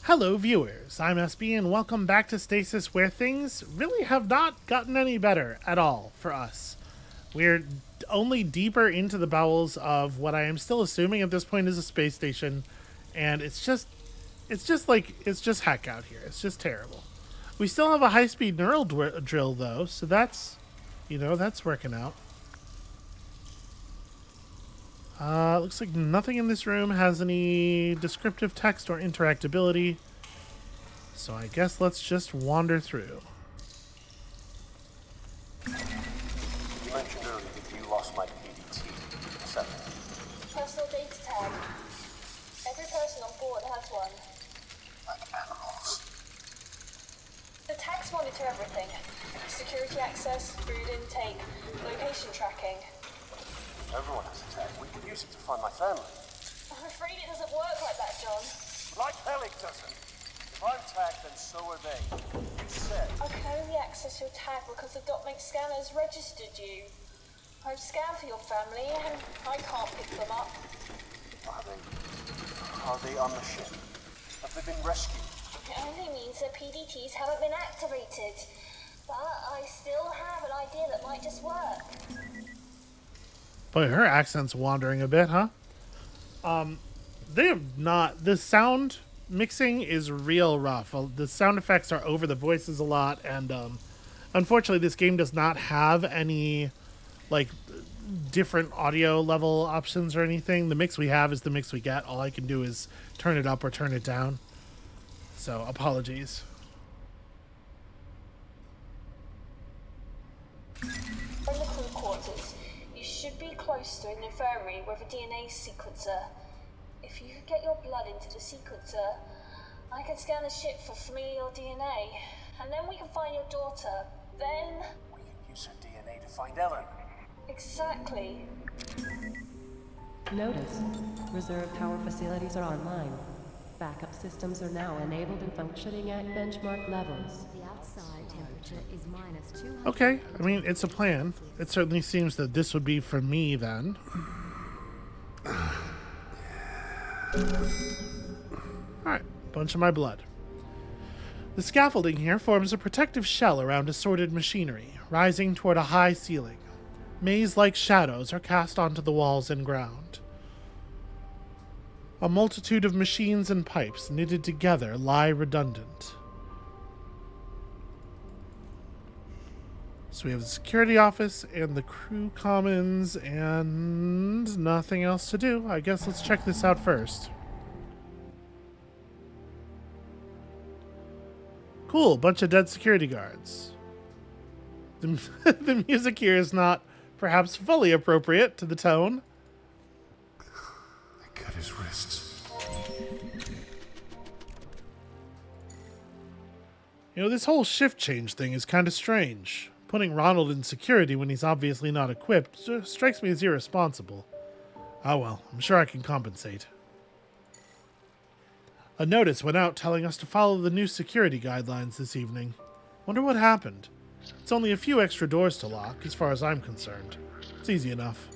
Hello, viewers. I'm SB, and welcome back to Stasis, where things really have not gotten any better at all for us. We're only deeper into the bowels of what I am still assuming at this point is a space station, and it's just heck out here. It's just terrible. We still have a high-speed neural drill, though, so that's working out. Looks like nothing in this room has any descriptive text or interactability. So I guess let's just wander through. You mentioned earlier that you lost my PDT. Second. Personal data tag. Every person on board has one. Like animals. The tags monitor everything. Security access, food intake, location tracking. Everyone has a tag. We could use it to find my family. I'm afraid it doesn't work like that, John. Like hell it doesn't. If I'm tagged, then so are they. You said. I can only access your tag because the DotMake scanners registered you. I've scanned for your family and I can't pick them up. Are they on the ship? Have they been rescued? It only means their PDTs haven't been activated. But I still have an idea that might just work. Boy, her accent's wandering a bit, huh? They have not. The sound mixing is real rough. The sound effects are over the voices a lot, and unfortunately, this game does not have any like different audio level options or anything. The mix we have is the mix we get. All I can do is turn it up or turn it down. So apologies. From the crew quarters, you should be close to an infirmary with a DNA sequencer. If you could get your blood into the sequencer, I can scan the ship for familial DNA, and then we can find your daughter. Then... We can use her DNA to find Ellen. Exactly. Notice, reserve power facilities are online. Backup systems are now enabled and functioning at benchmark levels. The outside temperature is minus 200. Okay, I mean, it's a plan. It certainly seems that this would be for me then. Alright, bunch of my blood. The scaffolding here forms a protective shell around assorted machinery, rising toward a high ceiling. Maze-like shadows are cast onto the walls and ground. A multitude of machines and pipes knitted together lie redundant. So we have the security office and the crew commons and nothing else to do. I guess let's check this out first. Cool, bunch of dead security guards. The music here is not perhaps fully appropriate to the tone. I cut his wrists. You know, this whole shift change thing is kind of strange. Putting Ronald in security when he's obviously not equipped strikes me as irresponsible. Oh well, I'm sure I can compensate. A notice went out telling us to follow the new security guidelines this evening. Wonder what happened. It's only a few extra doors to lock, as far as I'm concerned. It's easy enough.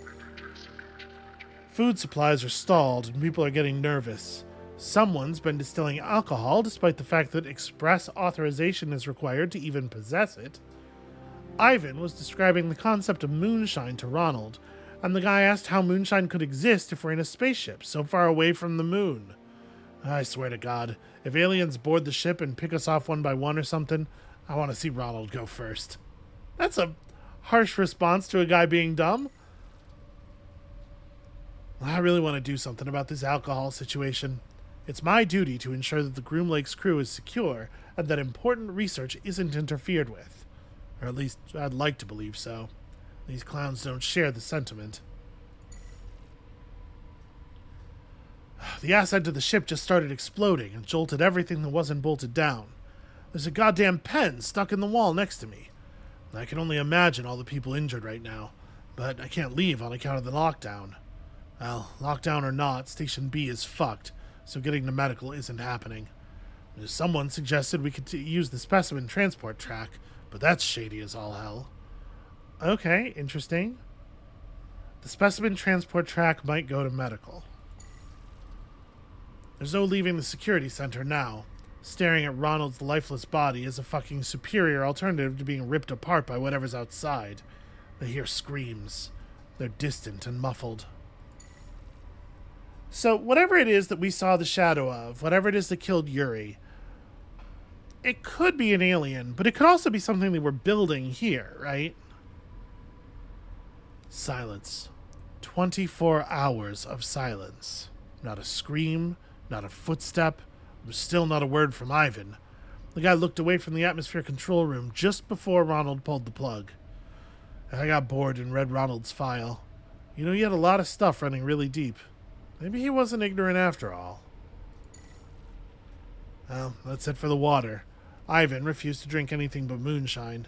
Food supplies are stalled and people are getting nervous. Someone's been distilling alcohol despite the fact that express authorization is required to even possess it. Ivan was describing the concept of moonshine to Ronald, and the guy asked how moonshine could exist if we're in a spaceship so far away from the moon. I swear to God, if aliens board the ship and pick us off one by one or something, I want to see Ronald go first. That's a harsh response to a guy being dumb. I really want to do something about this alcohol situation. It's my duty to ensure that the Groom Lake's crew is secure and that important research isn't interfered with. Or at least, I'd like to believe so. These clowns don't share the sentiment. The ass end of the ship just started exploding and jolted everything that wasn't bolted down. There's a goddamn pen stuck in the wall next to me. I can only imagine all the people injured right now, but I can't leave on account of the lockdown. Well, lockdown or not, Station B is fucked, so getting to medical isn't happening. Someone suggested we could use the specimen transport track, but that's shady as all hell. Okay, interesting. The specimen transport track might go to medical. There's no leaving the security center now. Staring at Ronald's lifeless body is a fucking superior alternative to being ripped apart by whatever's outside. They hear screams. They're distant and muffled. So whatever it is that we saw the shadow of, whatever it is that killed Yuri, it could be an alien, but it could also be something they were building here, right? Silence. 24 hours of silence. Not a scream, not a footstep, still not a word from Ivan. The guy looked away from the atmosphere control room just before Ronald pulled the plug. I got bored and read Ronald's file. You know, he had a lot of stuff running really deep. Maybe he wasn't ignorant after all. Well, that's it for the water. Ivan refused to drink anything but moonshine.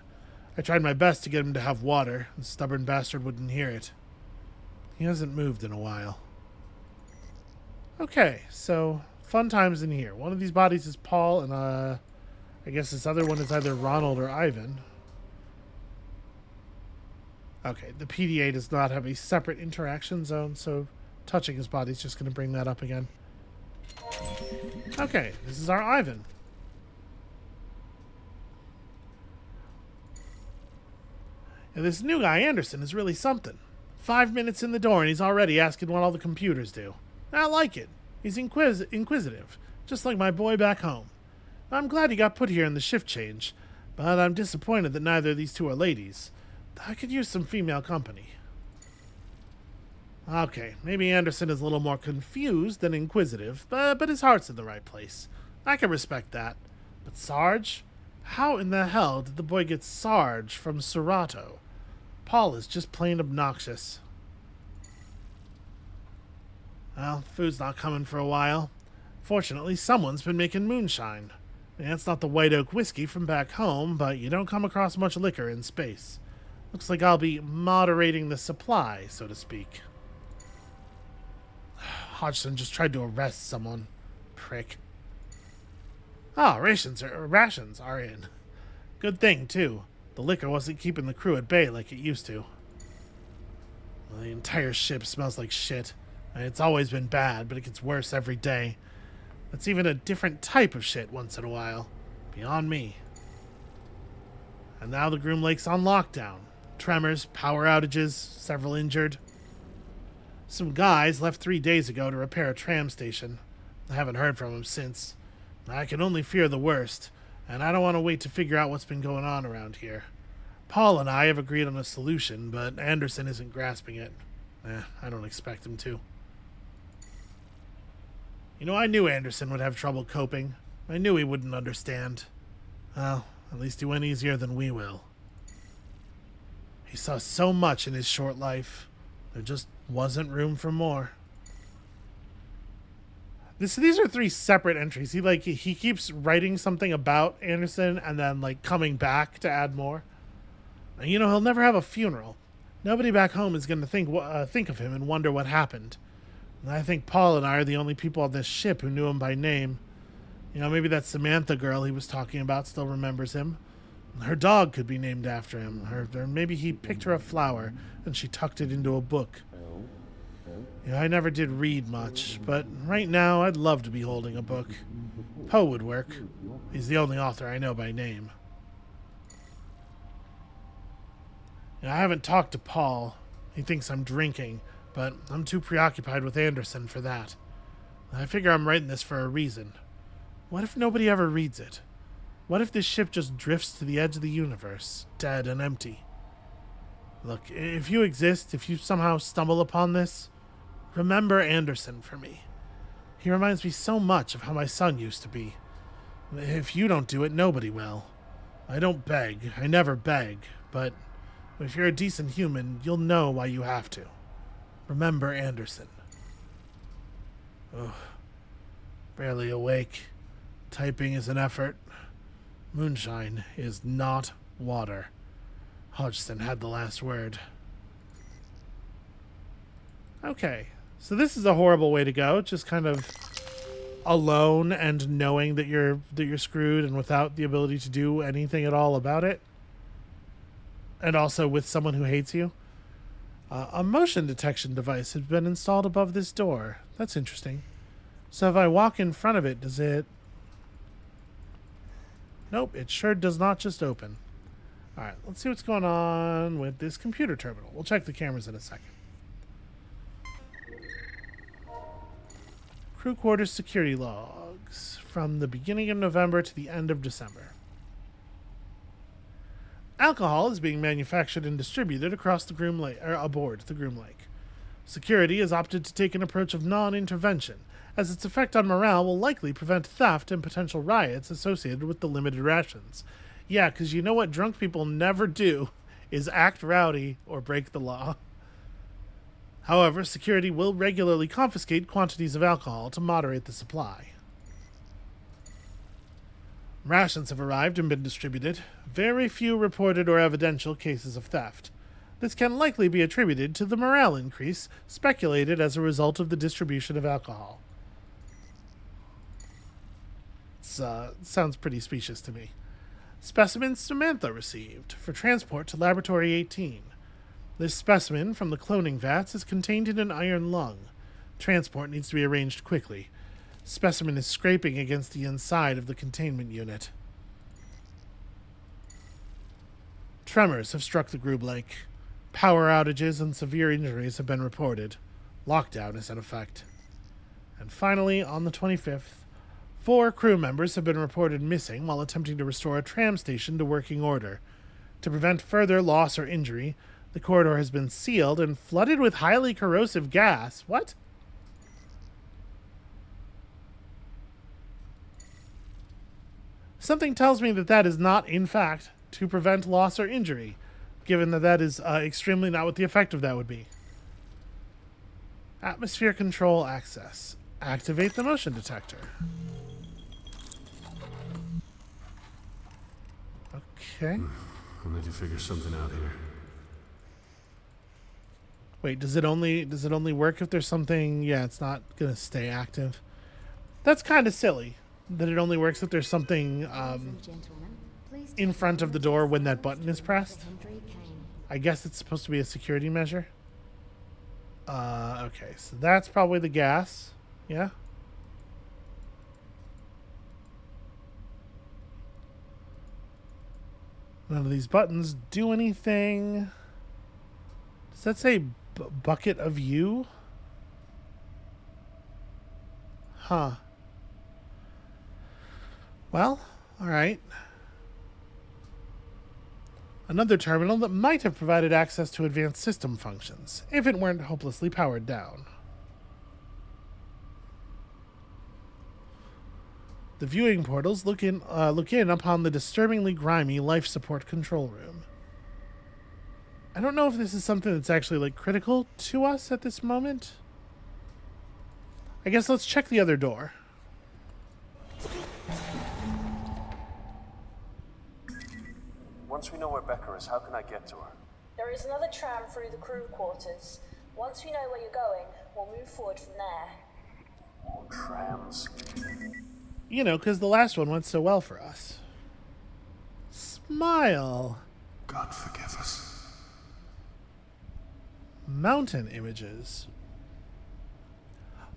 I tried my best to get him to have water. The stubborn bastard wouldn't hear it. He hasn't moved in a while. Okay, so fun times in here. One of these bodies is Paul, and I guess this other one is either Ronald or Ivan. Okay, the PDA does not have a separate interaction zone, so touching his body is just going to bring that up again. Okay, this is our Ivan. And this new guy, Anderson, is really something. 5 minutes in the door and he's already asking what all the computers do. I like it. He's inquisitive, just like my boy back home. I'm glad he got put here in the shift change, but I'm disappointed that neither of these two are ladies. I could use some female company. Okay, maybe Anderson is a little more confused than inquisitive, but his heart's in the right place. I can respect that. But Sarge? How in the hell did the boy get Sarge from Serato? Paul is just plain obnoxious. Well, food's not coming for a while. Fortunately, someone's been making moonshine. Yeah, it's not the White Oak whiskey from back home, but you don't come across much liquor in space. Looks like I'll be moderating the supply, so to speak. Hodgson just tried to arrest someone. Prick. Ah, rations are in. Good thing, too. The liquor wasn't keeping the crew at bay like it used to. Well, the entire ship smells like shit. It's always been bad, but it gets worse every day. It's even a different type of shit once in a while. Beyond me. And now the Groom Lake's on lockdown. Tremors, power outages, several injured. Some guys left 3 days ago to repair a tram station. I haven't heard from them since. I can only fear the worst, and I don't want to wait to figure out what's been going on around here. Paul and I have agreed on a solution, but Anderson isn't grasping it. I don't expect him to. You know, I knew Anderson would have trouble coping. I knew he wouldn't understand. Well, at least he went easier than we will. He saw so much in his short life. There just wasn't room for more. These are 3 separate entries. He keeps writing something about Anderson and then coming back to add more. And, you know, he'll never have a funeral. Nobody back home is going to think of him and wonder what happened. And I think Paul and I are the only people on this ship who knew him by name. You know, maybe that Samantha girl he was talking about still remembers him. Her dog could be named after him. Or maybe he picked her a flower and she tucked it into a book. Yeah, I never did read much, but right now I'd love to be holding a book. Poe would work. He's the only author I know by name. I haven't talked to Paul. He thinks I'm drinking, but I'm too preoccupied with Anderson for that. I figure I'm writing this for a reason. What if nobody ever reads it? What if this ship just drifts to the edge of the universe, dead and empty? Look, if you exist, if you somehow stumble upon this, remember Anderson for me. He reminds me so much of how my son used to be. If you don't do it, nobody will. I don't beg. I never beg. But if you're a decent human, you'll know why you have to. Remember Anderson. Ugh. Barely awake. Typing is an effort. Moonshine is not water. Hodgson had the last word. Okay, so this is a horrible way to go. Just kind of alone and knowing that you're screwed and without the ability to do anything at all about it. And also with someone who hates you. A motion detection device has been installed above this door. That's interesting. So if I walk in front of it, does it... Nope, it sure does not just open. Alright, let's see what's going on with this computer terminal. We'll check the cameras in a second. Crew quarters security logs from the beginning of November to the end of December. Alcohol is being manufactured and distributed across the Groom Lake, or aboard the Groom Lake. Security has opted to take an approach of non-intervention, as its effect on morale will likely prevent theft and potential riots associated with the limited rations. Yeah, because you know what drunk people never do is act rowdy or break the law. However, security will regularly confiscate quantities of alcohol to moderate the supply. Rations have arrived and been distributed. Very few reported or evidential cases of theft. This can likely be attributed to the morale increase speculated as a result of the distribution of alcohol. Sounds pretty specious to me. Specimen Samantha received for transport to Laboratory 18. This specimen from the cloning vats is contained in an iron lung. Transport needs to be arranged quickly. Specimen is scraping against the inside of the containment unit. Tremors have struck the Groom Lake. Power outages and severe injuries have been reported. Lockdown is in effect. And finally, on the 25th, 4 crew members have been reported missing while attempting to restore a tram station to working order. To prevent further loss or injury, the corridor has been sealed and flooded with highly corrosive gas. What? Something tells me that that is not, in fact, to prevent loss or injury, given that that is extremely not what the effect of that would be. Atmosphere control access. Activate the motion detector. Okay. I'll need to figure something out here. Wait, does it only work if there's something? Yeah, it's not gonna stay active. That's kind of silly that it only works if there's something in front of the door when that button is pressed. I guess it's supposed to be a security measure. Okay, so that's probably the gas. Yeah. None of these buttons do anything. Does that say bucket of you? Huh. Well, alright. Another terminal that might have provided access to advanced system functions, if it weren't hopelessly powered down. The viewing portals look in upon the disturbingly grimy life support control room. I don't know if this is something that's actually like critical to us at this moment. I guess let's check the other door. Once we know where Becca is, how can I get to her? There is another tram through the crew quarters. Once we know where you're going, we'll move forward from there. More trams. You know, because the last one went so well for us. Smile. God forgive us. Mountain images.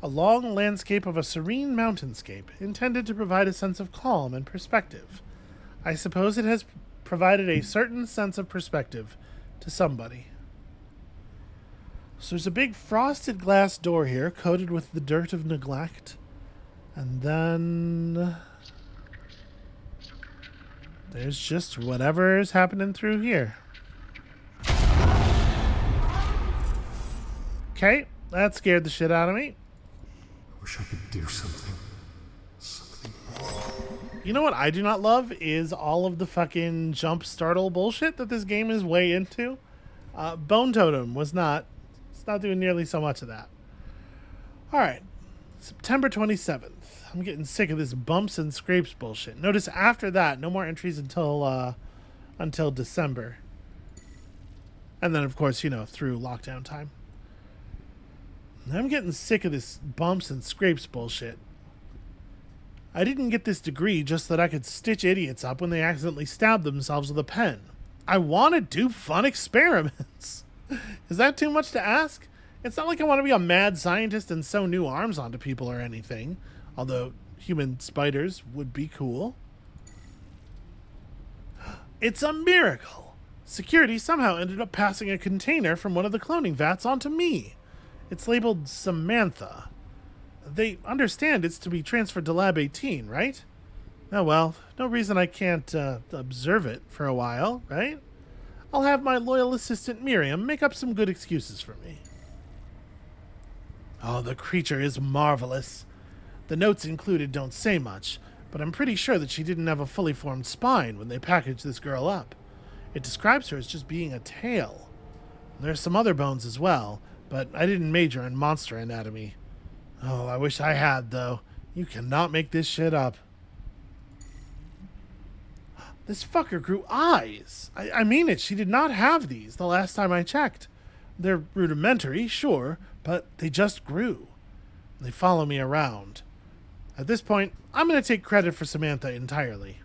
A long landscape of a serene mountainscape intended to provide a sense of calm and perspective. I suppose it has provided a certain sense of perspective to somebody. So there's a big frosted glass door here coated with the dirt of neglect. And then there's just whatever is happening through here. Okay, that scared the shit out of me. Wish I could do something. Something more. You know what I do not love is all of the fucking jump startle bullshit that this game is way into. Bone Totem was not. It's not doing nearly so much of that. Alright. September 27th. I'm getting sick of this bumps and scrapes bullshit. Notice after that, no more entries until December. And then, of course, you know, through lockdown time. I'm getting sick of this bumps and scrapes bullshit. I didn't get this degree just so that I could stitch idiots up when they accidentally stab themselves with a pen. I want to do fun experiments. Is that too much to ask? It's not like I want to be a mad scientist and sew new arms onto people or anything. Although human spiders would be cool. It's a miracle. Security somehow ended up passing a container from one of the cloning vats onto me. It's labeled Samantha. They understand it's to be transferred to Lab 18, right? Oh well, no reason I can't observe it for a while, right? I'll have my loyal assistant Miriam make up some good excuses for me. Oh, the creature is marvelous. The notes included don't say much, but I'm pretty sure that she didn't have a fully formed spine when they packaged this girl up. It describes her as just being a tail. There's some other bones as well, but I didn't major in monster anatomy. Oh, I wish I had, though. You cannot make this shit up. This fucker grew eyes. I mean it, she did not have these the last time I checked. They're rudimentary, sure, but they just grew. They follow me around. At this point, I'm going to take credit for Samantha entirely.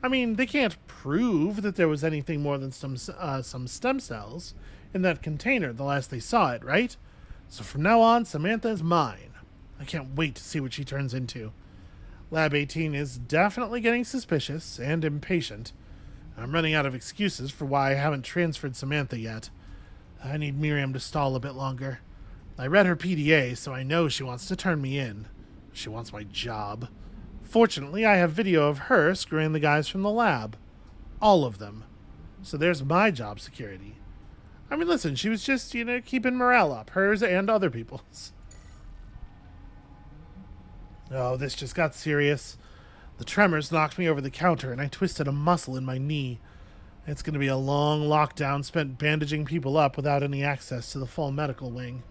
I mean, they can't prove that there was anything more than some stem cells in that container the last they saw it, right? So from now on, Samantha is mine. I can't wait to see what she turns into. Lab 18 is definitely getting suspicious and impatient. I'm running out of excuses for why I haven't transferred Samantha yet. I need Miriam to stall a bit longer. I read her PDA, so I know she wants to turn me in. She wants my job. Fortunately, I have video of her screwing the guys from the lab. All of them. So there's my job security. I mean, listen, she was just, keeping morale up. Hers and other people's. Oh, this just got serious. The tremors knocked me over the counter, and I twisted a muscle in my knee. It's going to be a long lockdown spent bandaging people up without any access to the full medical wing.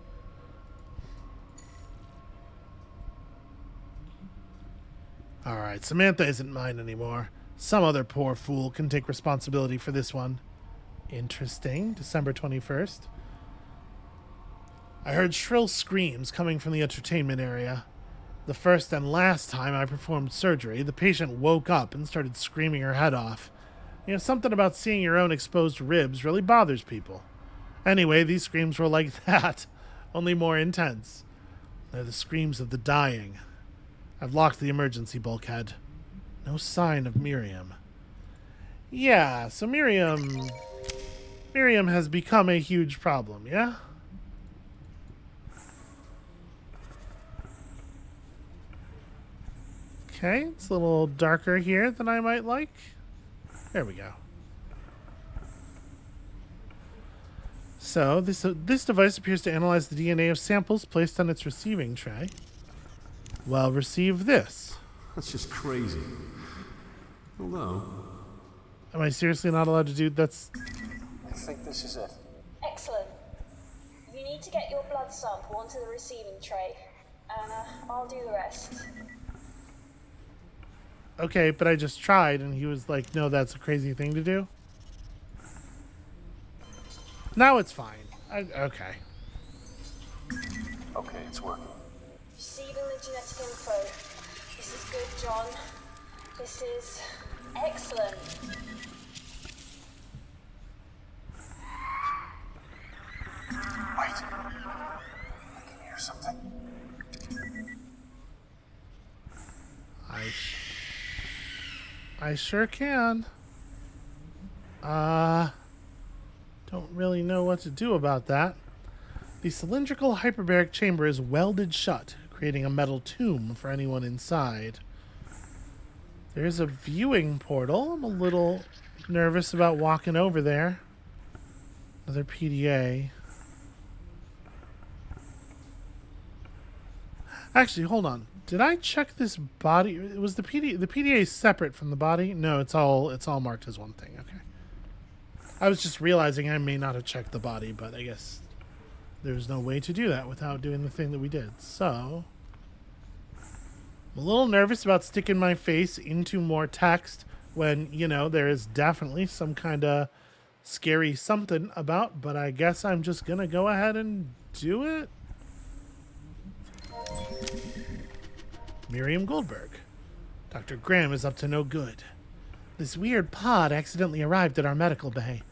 Alright, Samantha isn't mine anymore. Some other poor fool can take responsibility for this one. Interesting. December 21st. I heard shrill screams coming from the entertainment area. The first and last time I performed surgery, the patient woke up and started screaming her head off. Something about seeing your own exposed ribs really bothers people. Anyway, these screams were like that, only more intense. They're the screams of the dying. I've locked the emergency bulkhead. No sign of Miriam. Yeah, so Miriam has become a huge problem, yeah? Okay, it's a little darker here than I might like. There we go. So, this device appears to analyze the DNA of samples placed on its receiving tray. Well, receive this. That's just crazy. Hello. Am I seriously not allowed to do that's... I think this is it. Excellent. You need to get your blood sample onto the receiving tray, and I'll do the rest. Okay, but I just tried, and he was like, no, that's a crazy thing to do. Now it's fine. Okay. Okay, it's working. Receiving the genetic info. This is good, John. This is excellent. Wait. I can hear something. I sure can. Don't really know what to do about that. The cylindrical hyperbaric chamber is welded shut, creating a metal tomb for anyone inside. There's a viewing portal. I'm a little nervous about walking over there. Another PDA. Actually, hold on. Did I check this body? Was the PDA separate from the body? No, it's all marked as one thing. Okay. I was just realizing I may not have checked the body, but I guess there's no way to do that without doing the thing that we did. So, I'm a little nervous about sticking my face into more text when, there is definitely some kind of scary something about, but I guess I'm just going to go ahead and do it. Miriam Goldberg. Dr. Graham is up to no good. This weird pod accidentally arrived at our medical bay.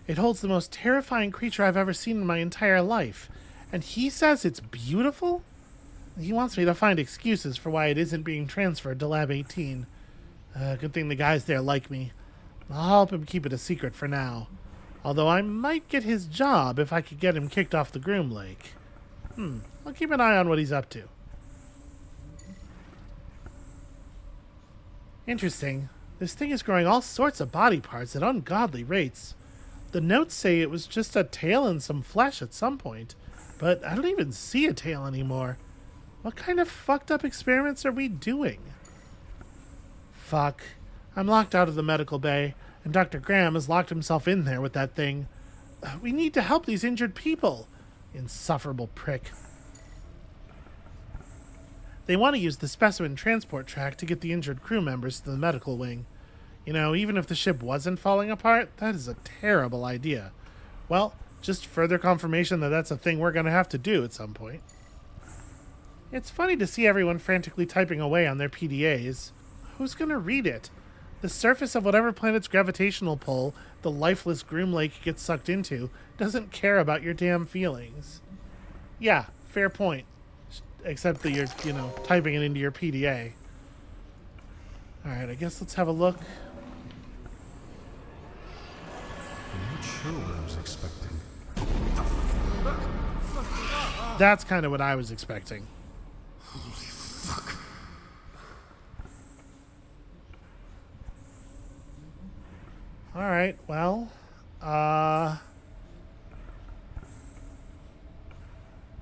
It holds the most terrifying creature I've ever seen in my entire life. And he says it's beautiful? He wants me to find excuses for why it isn't being transferred to Lab 18. Good thing the guys there like me. I'll help him keep it a secret for now. Although I might get his job if I could get him kicked off the Groom Lake. I'll keep an eye on what he's up to. Interesting. This thing is growing all sorts of body parts at ungodly rates. The notes say it was just a tail and some flesh at some point, but I don't even see a tail anymore. What kind of fucked up experiments are we doing? Fuck. I'm locked out of the medical bay, and Dr. Graham has locked himself in there with that thing. We need to help these injured people. Insufferable prick. They want to use the specimen transport track to get the injured crew members to the medical wing. You know, even if the ship wasn't falling apart, that is a terrible idea. Well, just further confirmation that that's a thing we're going to have to do at some point. It's funny to see everyone frantically typing away on their PDAs. Who's going to read it? The surface of whatever planet's gravitational pull the lifeless Groom Lake gets sucked into doesn't care about your damn feelings. Yeah, fair point. Except that you're, typing it into your PDA. Alright, I guess let's have a look. I'm not sure what I was expecting. That's kind of what I was expecting. Holy fuck. Alright, well,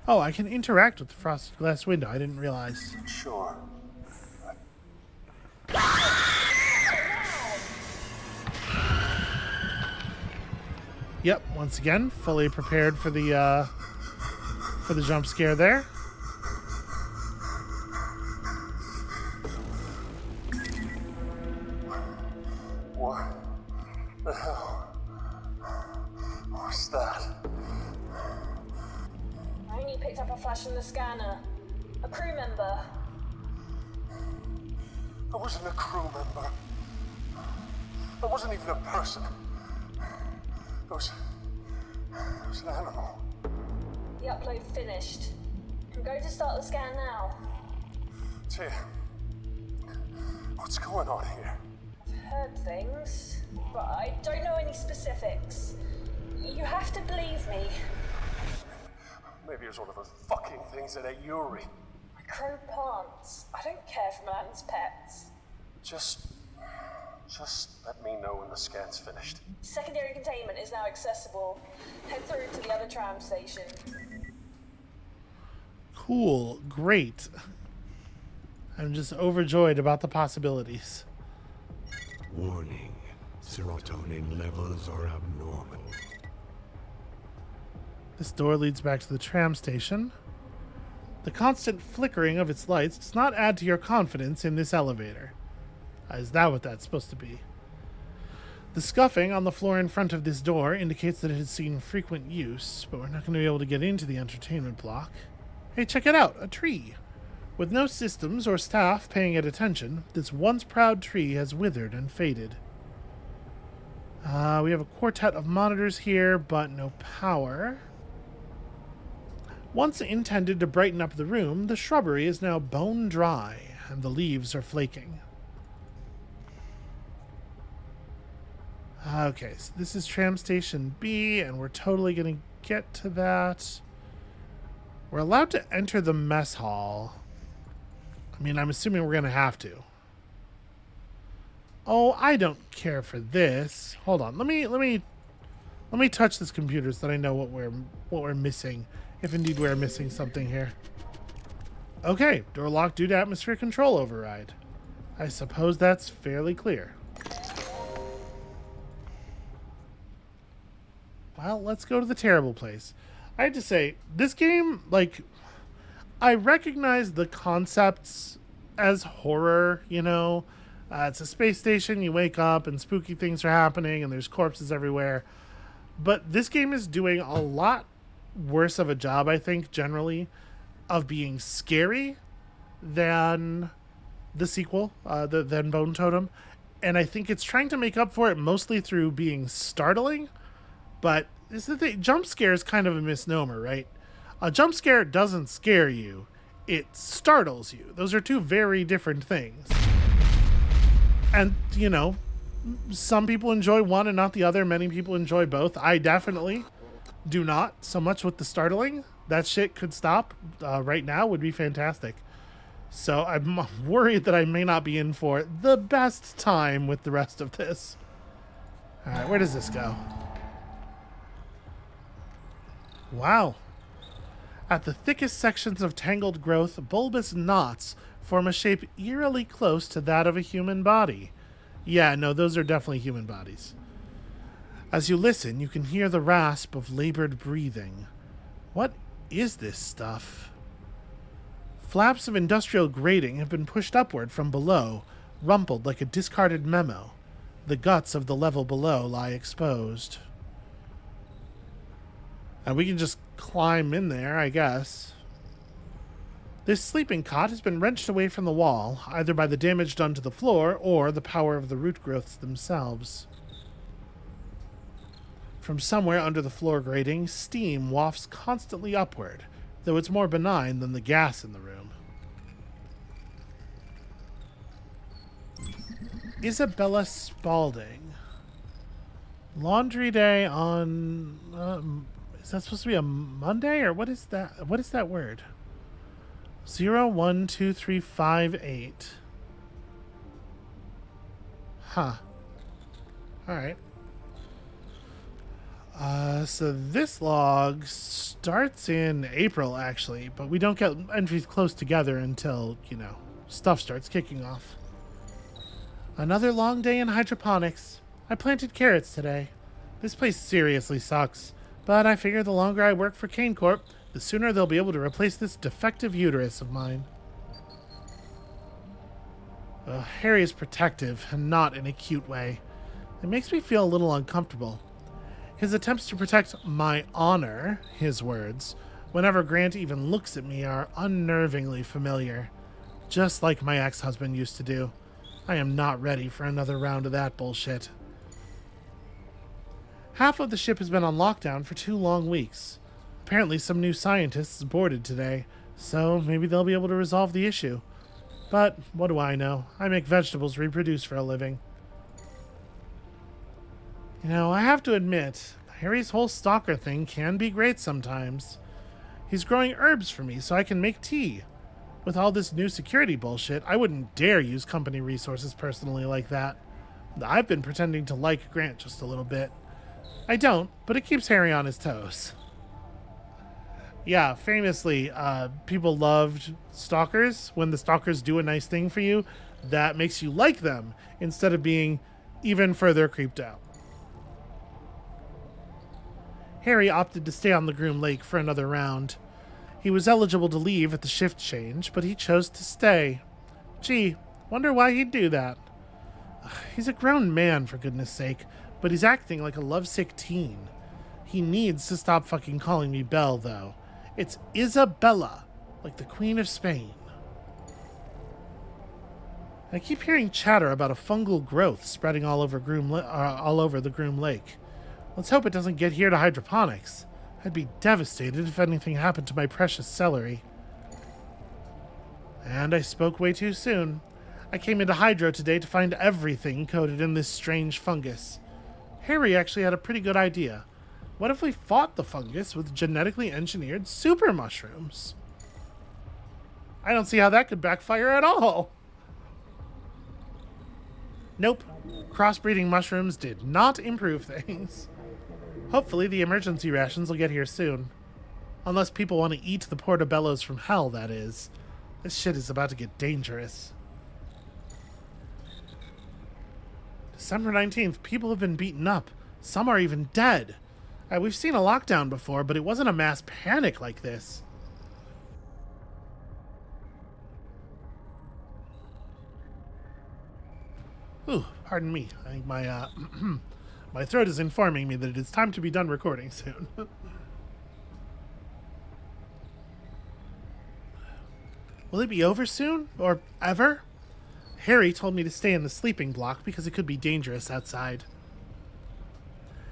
oh, I can interact with the frosted glass window. I didn't realize. Sure. Yep, once again, fully prepared for the jump scare there. What the hell was that? I only picked up a flash in the scanner. A crew member. I wasn't a crew member. I wasn't even a person. It was an animal. The upload finished. I'm going to start the scan now. Tia, what's going on here? I've heard things, but I don't know any specifics. You have to believe me. Maybe it was one of those fucking things that ate Yuri. I grow plants. I don't care for man's pets. Just let me know when the scan's finished. Secondary containment is now accessible. Head through to the other tram station. Cool, great. I'm just overjoyed about the possibilities. Warning. Serotonin levels are abnormal. This door leads back to the tram station. The constant flickering of its lights does not add to your confidence in this elevator. Is that what that's supposed to be? The scuffing on the floor in front of this door indicates that it has seen frequent use, but we're not going to be able to get into the entertainment block. Hey, check it out, a tree. With no systems or staff paying it attention, this once proud tree has withered and faded. We have a quartet of monitors here, but no power. Once intended to brighten up the room, the shrubbery is now bone dry, and the leaves are flaking. Okay, so this is tram station B, and we're totally going to get to that. We're allowed to enter the mess hall. I mean, I'm assuming we're going to have to. Oh, I don't care for this. Hold on. Let me touch this computer so that I know what we're missing, if indeed we're missing something here. Okay, door lock due to atmosphere control override. I suppose that's fairly clear. Well, let's go to the terrible place. I have to say, this game, like, I recognize the concepts as horror, it's a space station, you wake up and spooky things are happening and there's corpses everywhere. But this game is doing a lot worse of a job, I think, generally, of being scary than the sequel, than Bone Totem. And I think it's trying to make up for it mostly through being startling. But this is the thing, jump scare is kind of a misnomer, right? A jump scare doesn't scare you. It startles you. Those are two very different things. And, some people enjoy one and not the other. Many people enjoy both. I definitely do not so much with the startling. That shit could stop right now. Would be fantastic. So I'm worried that I may not be in for the best time with the rest of this. All right, where does this go? Wow. At the thickest sections of tangled growth, bulbous knots form a shape eerily close to that of a human body. Yeah, no, those are definitely human bodies. As you listen, you can hear the rasp of labored breathing. What is this stuff? Flaps of industrial grating have been pushed upward from below, rumpled like a discarded memo. The guts of the level below lie exposed. And we can just climb in there, I guess. This sleeping cot has been wrenched away from the wall, either by the damage done to the floor or the power of the root growths themselves. From somewhere under the floor grating, steam wafts constantly upward, though it's more benign than the gas in the room. Isabella Spaulding. Laundry day on... is that supposed to be a Monday, or what is that? What is that word? 012358. Huh. Alright. So this log starts in April, actually, but we don't get entries close together until, you know, stuff starts kicking off. Another long day in hydroponics. I planted carrots today. This place seriously sucks, but I figure the longer I work for Kane Corp, the sooner they'll be able to replace this defective uterus of mine. Harry is protective, and not in a cute way. It makes me feel a little uncomfortable. His attempts to protect my honor, his words, whenever Grant even looks at me, are unnervingly familiar. Just like my ex-husband used to do. I am not ready for another round of that bullshit. Half of the ship has been on lockdown for 2 long weeks. Apparently some new scientists boarded today, so maybe they'll be able to resolve the issue. But what do I know? I make vegetables reproduce for a living. You know, I have to admit, Harry's whole stalker thing can be great sometimes. He's growing herbs for me so I can make tea. With all this new security bullshit, I wouldn't dare use company resources personally like that. I've been pretending to like Grant just a little bit. I don't, but it keeps Harry on his toes. Yeah, famously, people loved stalkers. When the stalkers do a nice thing for you, that makes you like them instead of being even further creeped out. Harry opted to stay on the Groom Lake for another round. He was eligible to leave at the shift change, but he chose to stay. Gee, wonder why he'd do that. He's a grown man, for goodness sake, but he's acting like a lovesick teen. He needs to stop fucking calling me Belle, though. It's Isabella, like the Queen of Spain. I keep hearing chatter about a fungal growth spreading all over the Groom Lake. Let's hope it doesn't get here to hydroponics. I'd be devastated if anything happened to my precious celery. And I spoke way too soon. I came into Hydro today to find everything coated in this strange fungus. Harry actually had a pretty good idea. What if we fought the fungus with genetically engineered super mushrooms? I don't see how that could backfire at all. Nope. Crossbreeding mushrooms did not improve things. Hopefully the emergency rations will get here soon. Unless people want to eat the portobellos from hell, that is. This shit is about to get dangerous. December 19th, people have been beaten up. Some are even dead. We've seen a lockdown before, but it wasn't a mass panic like this. Ooh, pardon me. I think my my throat is informing me that it is time to be done recording soon. Will it be over soon? Or ever? Harry told me to stay in the sleeping block because it could be dangerous outside.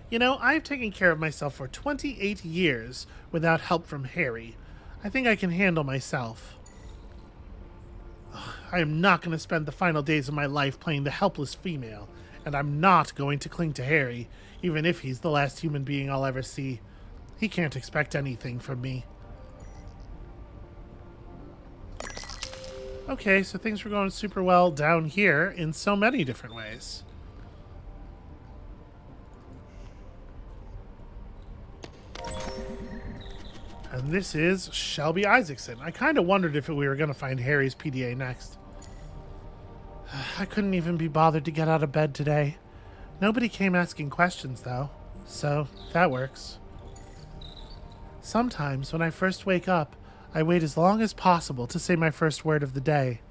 You know, I've taken care of myself for 28 years without help from Harry. I think I can handle myself. I am not going to spend the final days of my life playing the helpless female, And I'm not going to cling to Harry, even if he's the last human being I'll ever see. He can't expect anything from me. Okay, so things were going super well down here in so many different ways. And this is Shelby Isaacson. I kind of wondered if we were going to find Harry's PDA next. I couldn't even be bothered to get out of bed today. Nobody came asking questions, though, so that works. Sometimes, when I first wake up, I wait as long as possible to say my first word of the day.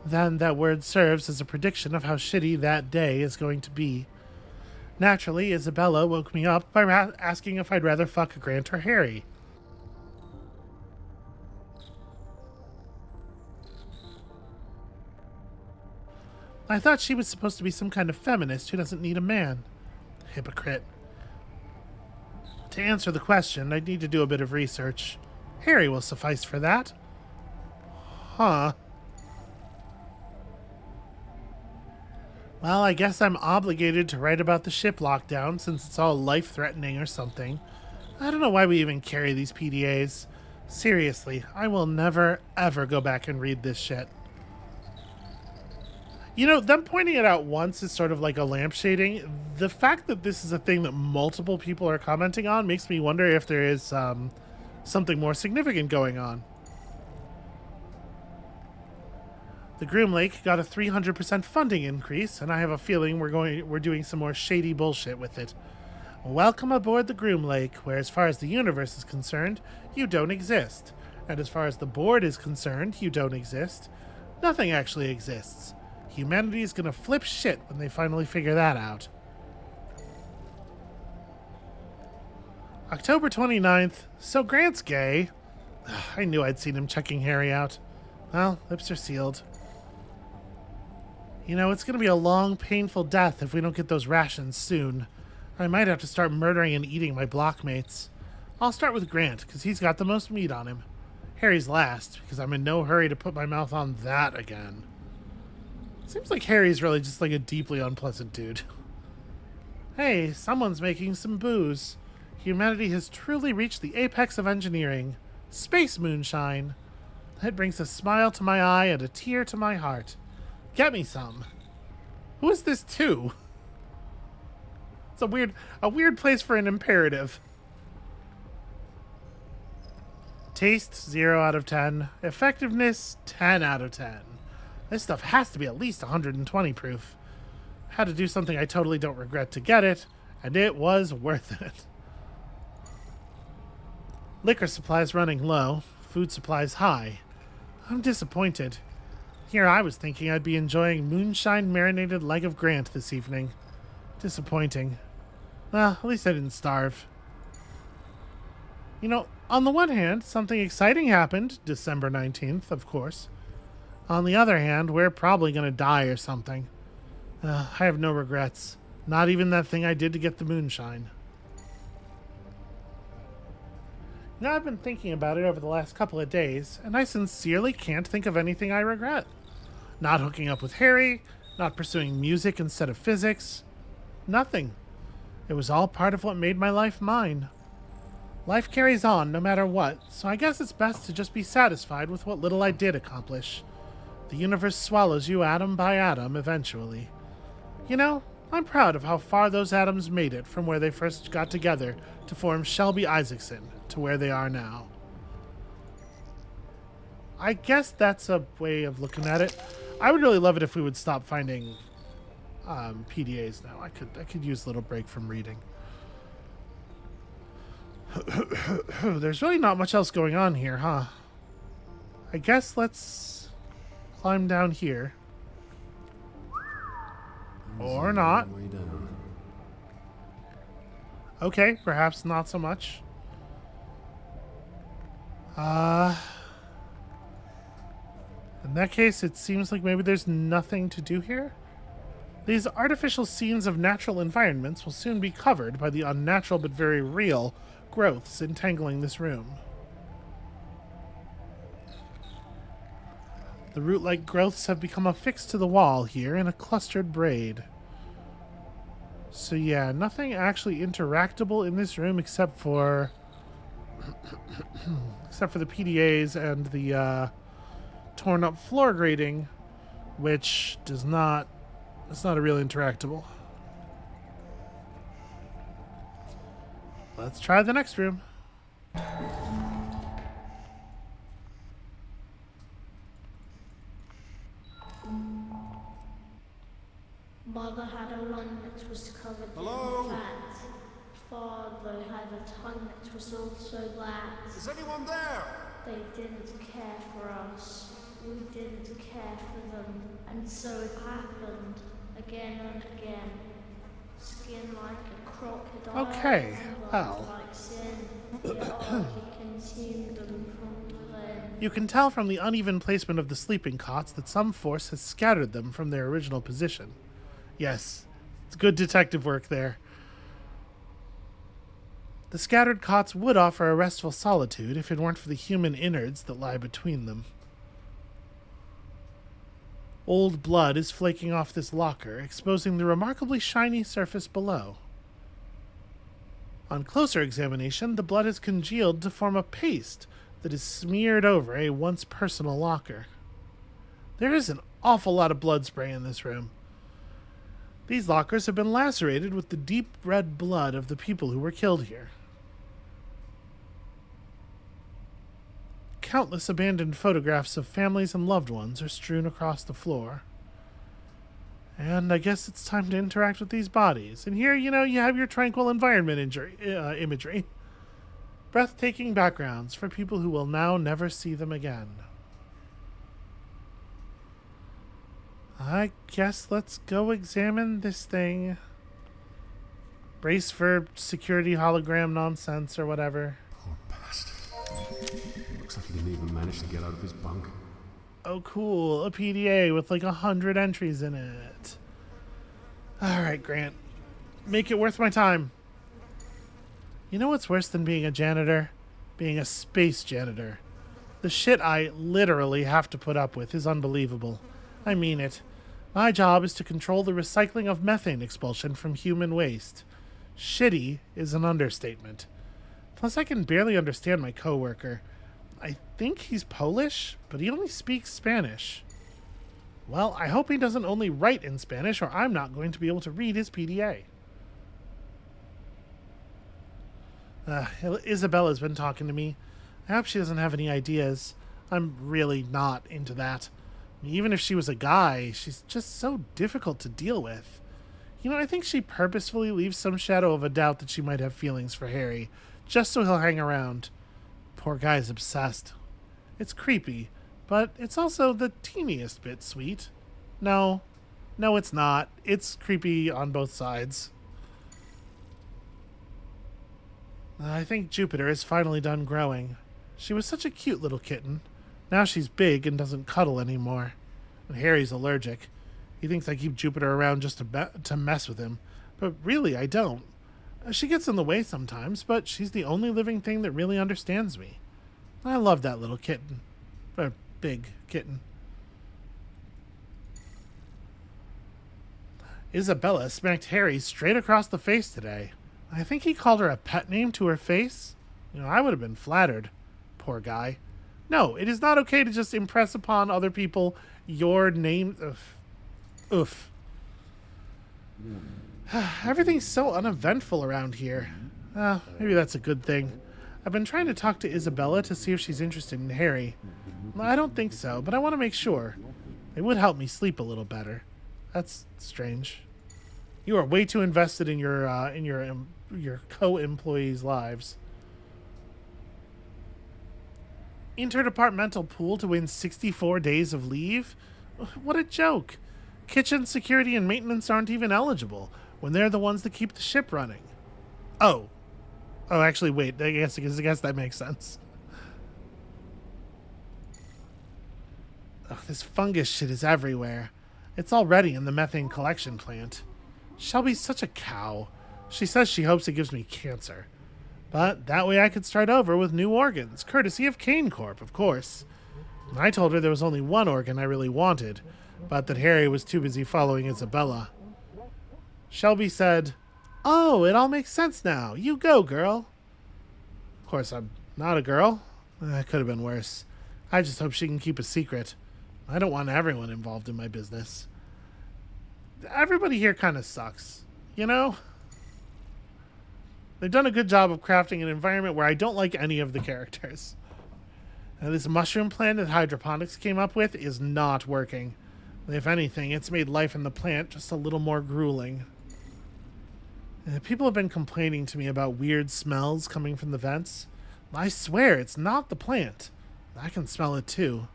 Then that word serves as a prediction of how shitty that day is going to be. Naturally, Isabella woke me up by asking if I'd rather fuck Grant or Harry. I thought she was supposed to be some kind of feminist who doesn't need a man. Hypocrite. To answer the question, I'd need to do a bit of research. Harry will suffice for that. Huh. Well, I guess I'm obligated to write about the ship lockdown since it's all life-threatening or something. I don't know why we even carry these PDAs. Seriously, I will never, ever go back and read this shit. You know, them pointing it out once is sort of like a lampshading. The fact that this is a thing that multiple people are commenting on makes me wonder if there is something more significant going on. The Groom Lake got a 300% funding increase, and I have a feeling we're doing some more shady bullshit with it. Welcome aboard the Groom Lake, where as far as the universe is concerned, you don't exist. And as far as the board is concerned, you don't exist. Nothing actually exists. Humanity is gonna flip shit when they finally figure that out. October 29th. So Grant's gay. I knew I'd seen him checking Harry out. Well, lips are sealed. You know, it's gonna be a long, painful death if we don't get those rations soon. I might have to start murdering and eating my blockmates. I'll start with Grant, because he's got the most meat on him. Harry's last, because I'm in no hurry to put my mouth on that again. Seems like Harry's really just like a deeply unpleasant dude. Hey, someone's making some booze. Humanity has truly reached the apex of engineering. Space moonshine. It brings a smile to my eye and a tear to my heart. Get me some. Who is this to? It's a weird place for an imperative. Taste, 0 out of 10. Effectiveness, 10 out of 10. This stuff has to be at least 120 proof. Had to do something I totally don't regret to get it, and it was worth it. Liquor supplies running low, food supplies high. I'm disappointed. Here I was thinking I'd be enjoying moonshine marinated leg of Grant this evening. Disappointing. Well, at least I didn't starve. You know, on the one hand, something exciting happened, December 19th, of course. On the other hand, we're probably going to die or something. I have no regrets. Not even that thing I did to get the moonshine. Now, I've been thinking about it over the last couple of days, and I sincerely can't think of anything I regret. Not hooking up with Harry, not pursuing music instead of physics. Nothing. It was all part of what made my life mine. Life carries on no matter what, so I guess it's best to just be satisfied with what little I did accomplish. The universe swallows you atom by atom eventually. You know, I'm proud of how far those atoms made it from where they first got together to form Shelby Isaacson to where they are now. I guess that's a way of looking at it. I would really love it if we would stop finding PDAs now. I could use a little break from reading. There's really not much else going on here, huh? I guess let's climb down here. Or not. Way down. Okay, perhaps not so much. In that case, it seems like maybe there's nothing to do here. These artificial scenes of natural environments will soon be covered by the unnatural but very real growths entangling this room. The root-like growths have become affixed to the wall here in a clustered braid. So yeah, nothing actually interactable in this room except for the PDAs and the torn up floor grating, which does not, it's not a real interactable. Let's try the next room. Mother had a lung that was covered Hello? in fat. Father had a tongue that was also black. Is anyone there? They didn't care for us. We didn't care for them. And so it happened again and again. Skin like a crocodile. Okay, blood well. like sin. Yet I consumed them from within. You can tell from the uneven placement of the sleeping cots that some force has scattered them from their original position. Yes, it's good detective work there. The scattered cots would offer a restful solitude if it weren't for the human innards that lie between them. Old blood is flaking off this locker, exposing the remarkably shiny surface below. On closer examination, the blood has congealed to form a paste that is smeared over a once personal locker. There is an awful lot of blood spray in this room. These lockers have been lacerated with the deep red blood of the people who were killed here. Countless abandoned photographs of families and loved ones are strewn across the floor. And I guess it's time to interact with these bodies. And here, you have your tranquil environment imagery. Breathtaking backgrounds for people who will now never see them again. I guess let's go examine this thing. Brace for security hologram nonsense or whatever. Poor bastard. Looks like he didn't even manage to get out of his bunk. Oh, cool. A PDA with like 100 entries in it. Alright, Grant. Make it worth my time. You know what's worse than being a janitor? Being a space janitor. The shit I literally have to put up with is unbelievable. I mean it. My job is to control the recycling of methane expulsion from human waste. Shitty is an understatement. Plus, I can barely understand my coworker. I think he's Polish, but he only speaks Spanish. Well, I hope he doesn't only write in Spanish, or I'm not going to be able to read his PDA. Isabella's been talking to me. I hope she doesn't have any ideas. I'm really not into that. Even if she was a guy, she's just so difficult to deal with. I think she purposefully leaves some shadow of a doubt that she might have feelings for Harry, just so he'll hang around. Poor guy's obsessed. It's creepy, but it's also the teeniest bit sweet. No, it's not. It's creepy on both sides. I think Jupiter is finally done growing. She was such a cute little kitten. Now she's big and doesn't cuddle anymore. And Harry's allergic. He thinks I keep Jupiter around just to mess with him. But really, I don't. She gets in the way sometimes, but she's the only living thing that really understands me. I love that little kitten. Or big kitten. Isabella smacked Harry straight across the face today. I think he called her a pet name to her face. I would have been flattered. Poor guy. No, it is not okay to just impress upon other people your name. Oof. Everything's so uneventful around here. Maybe that's a good thing. I've been trying to talk to Isabella to see if she's interested in Harry. I don't think so, but I want to make sure. It would help me sleep a little better. That's strange. You are way too invested in your co-employees' lives. Interdepartmental pool to win 64 days of leave? What a joke. Kitchen security and maintenance aren't even eligible when they're the ones that keep the ship running. Oh, actually, wait. I guess that makes sense. This fungus shit is everywhere. It's already in the methane collection plant. Shelby's such a cow. She says she hopes it gives me cancer. But that way I could start over with new organs, courtesy of Kane Corp, of course. I told her there was only one organ I really wanted, but that Harry was too busy following Isabella. Shelby said, Oh, it all makes sense now. You go, girl. Of course, I'm not a girl. That could have been worse. I just hope she can keep a secret. I don't want everyone involved in my business. Everybody here kind of sucks, you know? They've done a good job of crafting an environment where I don't like any of the characters. And this mushroom plant that hydroponics came up with is not working. If anything, it's made life in the plant just a little more grueling. People have been complaining to me about weird smells coming from the vents. I swear, it's not the plant. I can smell it too.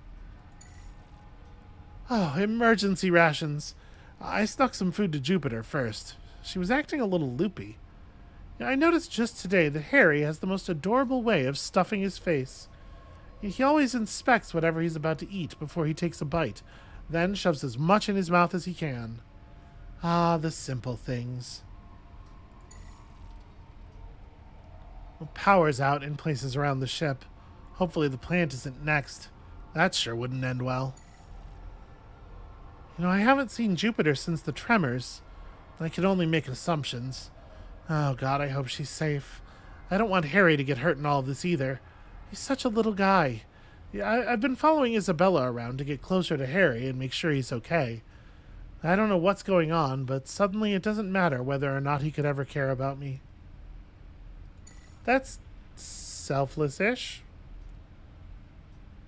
Oh, emergency rations. I snuck some food to Jupiter first. She was acting a little loopy. I noticed just today that Harry has the most adorable way of stuffing his face. He always inspects whatever he's about to eat before he takes a bite, then shoves as much in his mouth as he can. Ah, the simple things. Well, power's out in places around the ship. Hopefully the plant isn't next. That sure wouldn't end well. I haven't seen Jupiter since the tremors. I can only make assumptions. Oh God, I hope she's safe. I don't want Harry to get hurt in all of this either. He's such a little guy. I've been following Isabella around to get closer to Harry and make sure he's okay. I don't know what's going on, but suddenly it doesn't matter whether or not he could ever care about me. That's selfless-ish.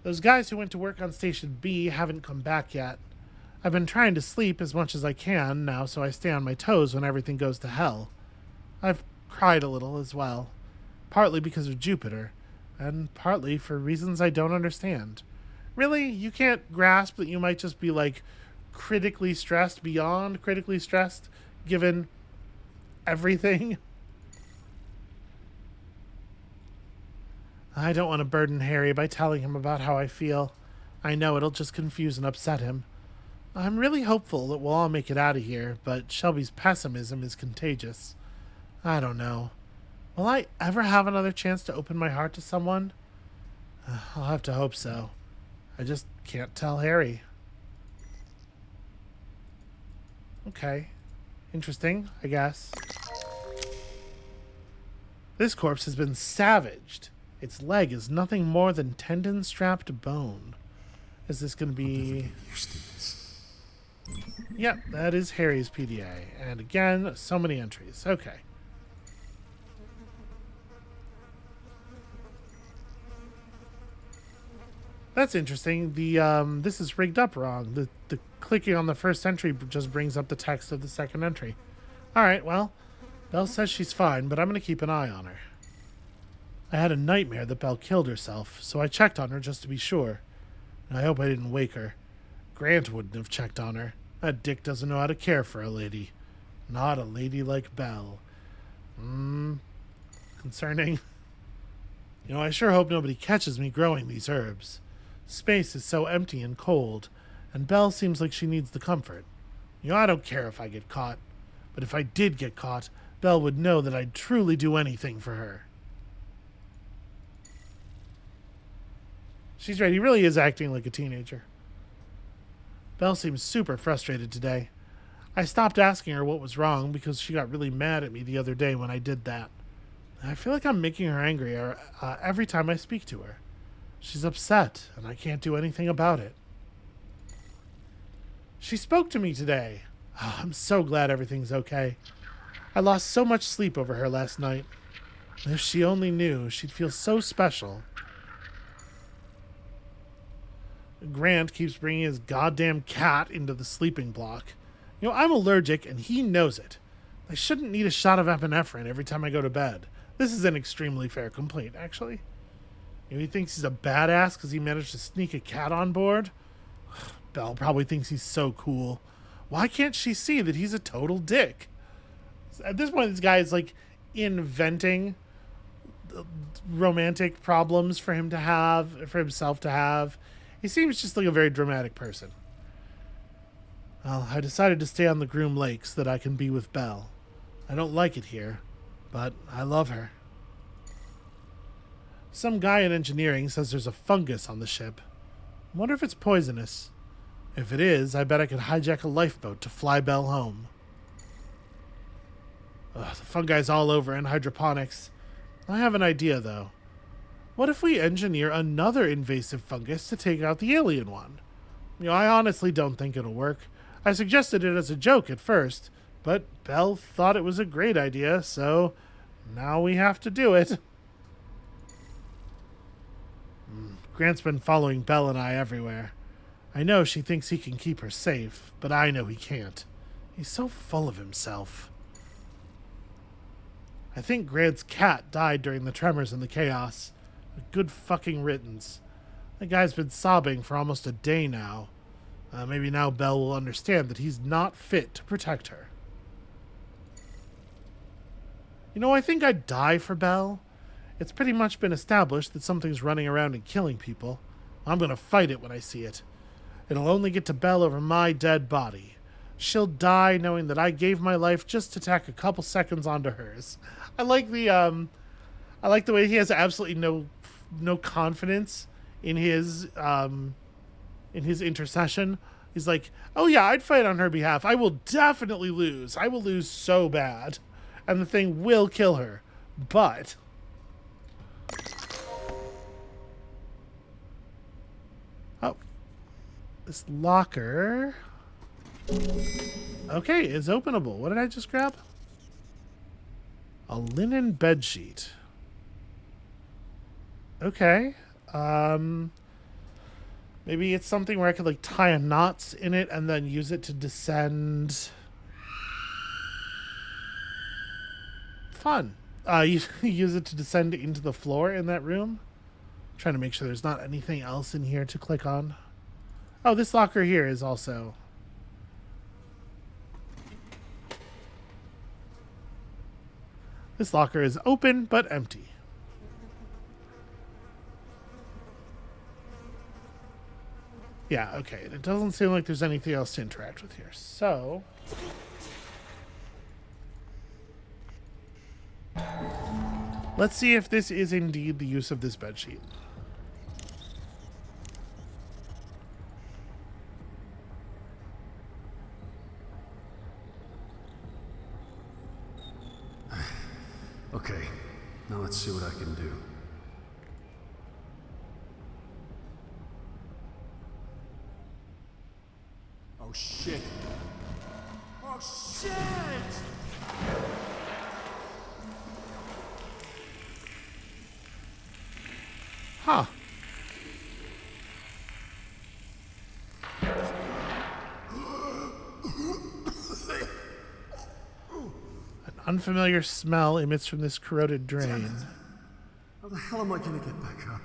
Those guys who went to work on Station B haven't come back yet. I've been trying to sleep as much as I can now, so I stay on my toes when everything goes to hell. I've cried a little as well, partly because of Jupiter, and partly for reasons I don't understand. Really, you can't grasp that you might just be, like, critically stressed, beyond critically stressed, given everything? I don't want to burden Harry by telling him about how I feel. I know it'll just confuse and upset him. I'm really hopeful that we'll all make it out of here, but Shelby's pessimism is contagious. I don't know. Will I ever have another chance to open my heart to someone? I'll have to hope so. I just can't tell Harry. Okay. Interesting, I guess. This corpse has been savaged. Its leg is nothing more than tendon-strapped bone. Is this going to be... Yep, that is Harry's PDA. And again, so many entries. Okay. That's interesting. This is rigged up wrong. The clicking on the first entry just brings up the text of the second entry. Alright, well, Belle says she's fine, but I'm going to keep an eye on her. I had a nightmare that Belle killed herself, so I checked on her just to be sure. I hope I didn't wake her. Grant wouldn't have checked on her. That dick doesn't know how to care for a lady. Not a lady like Belle. Concerning. I sure hope nobody catches me growing these herbs. Space is so empty and cold, and Belle seems like she needs the comfort. I don't care if I get caught, but if I did get caught, Belle would know that I'd truly do anything for her. She's right, he really is acting like a teenager. Belle seems super frustrated today. I stopped asking her what was wrong because she got really mad at me the other day when I did that. I feel like I'm making her angrier every time I speak to her. She's upset, and I can't do anything about it. She spoke to me today. Oh, I'm so glad everything's okay. I lost so much sleep over her last night. If she only knew, she'd feel so special. Grant keeps bringing his goddamn cat into the sleeping block. I'm allergic, and he knows it. I shouldn't need a shot of epinephrine every time I go to bed. This is an extremely fair complaint, actually. He thinks he's a badass because he managed to sneak a cat on board. Belle probably thinks he's so cool. Why can't she see that he's a total dick? At this point, this guy is, like, inventing romantic problems for himself to have. He seems just like a very dramatic person. Well, I decided to stay on the Groom Lake so that I can be with Belle. I don't like it here, but I love her. Some guy in engineering says there's a fungus on the ship. I wonder if it's poisonous. If it is, I bet I could hijack a lifeboat to fly Belle home. Ugh, the fungi's all over in hydroponics. I have an idea, though. What if we engineer another invasive fungus to take out the alien one? I honestly don't think it'll work. I suggested it as a joke at first, but Belle thought it was a great idea, so now we have to do it. Grant's been following Belle and I everywhere. I know she thinks he can keep her safe, but I know he can't. He's so full of himself. I think Grant's cat died during the tremors and the chaos. A good fucking riddance. The guy's been sobbing for almost a day now. Maybe now Belle will understand that he's not fit to protect her. I think I'd die for Belle. It's pretty much been established that something's running around and killing people. I'm gonna fight it when I see it. It'll only get to Belle over my dead body. She'll die knowing that I gave my life just to tack a couple seconds onto hers. I like the way he has absolutely no confidence in his intercession. He's like, oh yeah, I'd fight on her behalf. I will definitely lose. I will lose so bad. And the thing will kill her. But oh, this locker, okay, is openable. What did I just grab? A linen bedsheet. Okay. Maybe it's something where I could like tie a knots in it and then use it to descend. Fun. You use it to descend into the floor in that room. I'm trying to make sure there's not anything else in here to click on. Oh, this locker here is also. This locker is open but empty. Yeah, okay. It doesn't seem like there's anything else to interact with here. So let's see if this is indeed the use of this bedsheet. Okay, now let's see what I can do. Oh shit! Oh shit! Huh. An unfamiliar smell emits from this corroded drain. How the hell am I gonna get back up?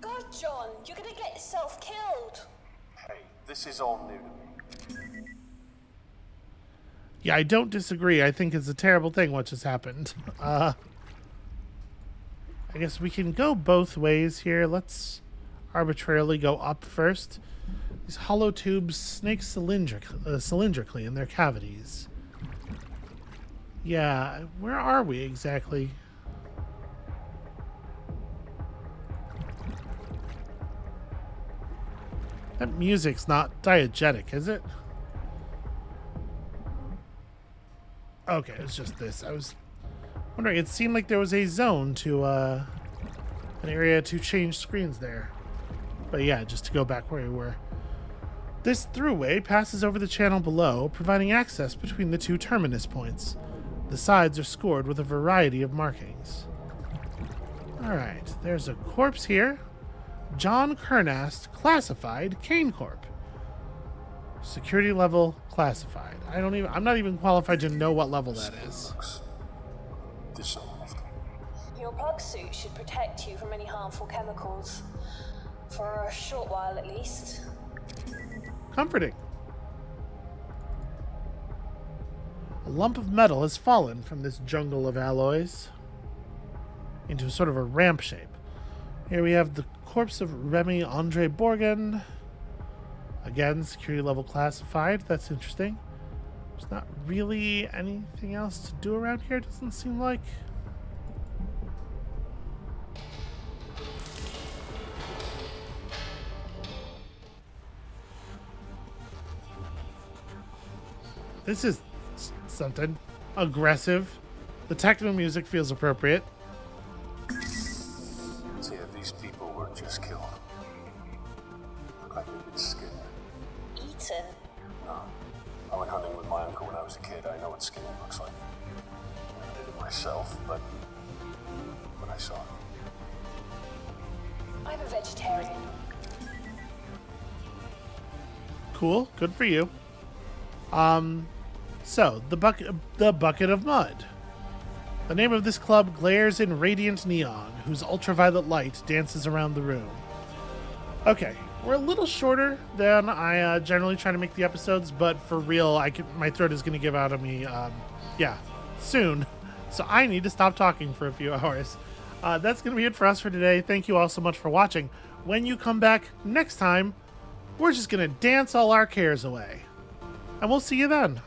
God, John, you're gonna get yourself killed. Hey, this is all new to me. Yeah, I don't disagree. I think it's a terrible thing what just happened. I guess we can go both ways here. Let's arbitrarily go up first. These hollow tubes snake cylindrically in their cavities. Yeah, where are we exactly? That music's not diegetic, is it? Okay, it's just this. I was wondering, it seemed like there was a zone to, an area to change screens there. But yeah, just to go back where we were. This throughway passes over the channel below, providing access between the two terminus points. The sides are scored with a variety of markings. Alright, there's a corpse here. John Kernast, classified, Kane Corp. Security level, classified. I'm not even qualified to know what level that is. Dissolved. Your plug suit should protect you from any harmful chemicals. For a short while, at least. Comforting. A lump of metal has fallen from this jungle of alloys into sort of a ramp shape. Here we have the corpse of Remy Andre Borgen. Again, security level classified. That's interesting. There's not really anything else to do around here, doesn't seem like. This is something. aggressive. The techno music feels appropriate. So yeah, these people weren't just killed. Look like they've been skinned. Eaten? No. I went hunting with my uncle when I was a kid. I know what skinning looks like. I never did it myself, but I saw it. I'm a vegetarian. Cool. Good for you. So, the bucket of mud. The name of this club glares in radiant neon, whose ultraviolet light dances around the room. Okay, we're a little shorter than I generally try to make the episodes, but for real, my throat is going to give out on me, soon. So I need to stop talking for a few hours. That's going to be it for us for today. Thank you all so much for watching. When you come back next time, we're just going to dance all our cares away. And we'll see you then.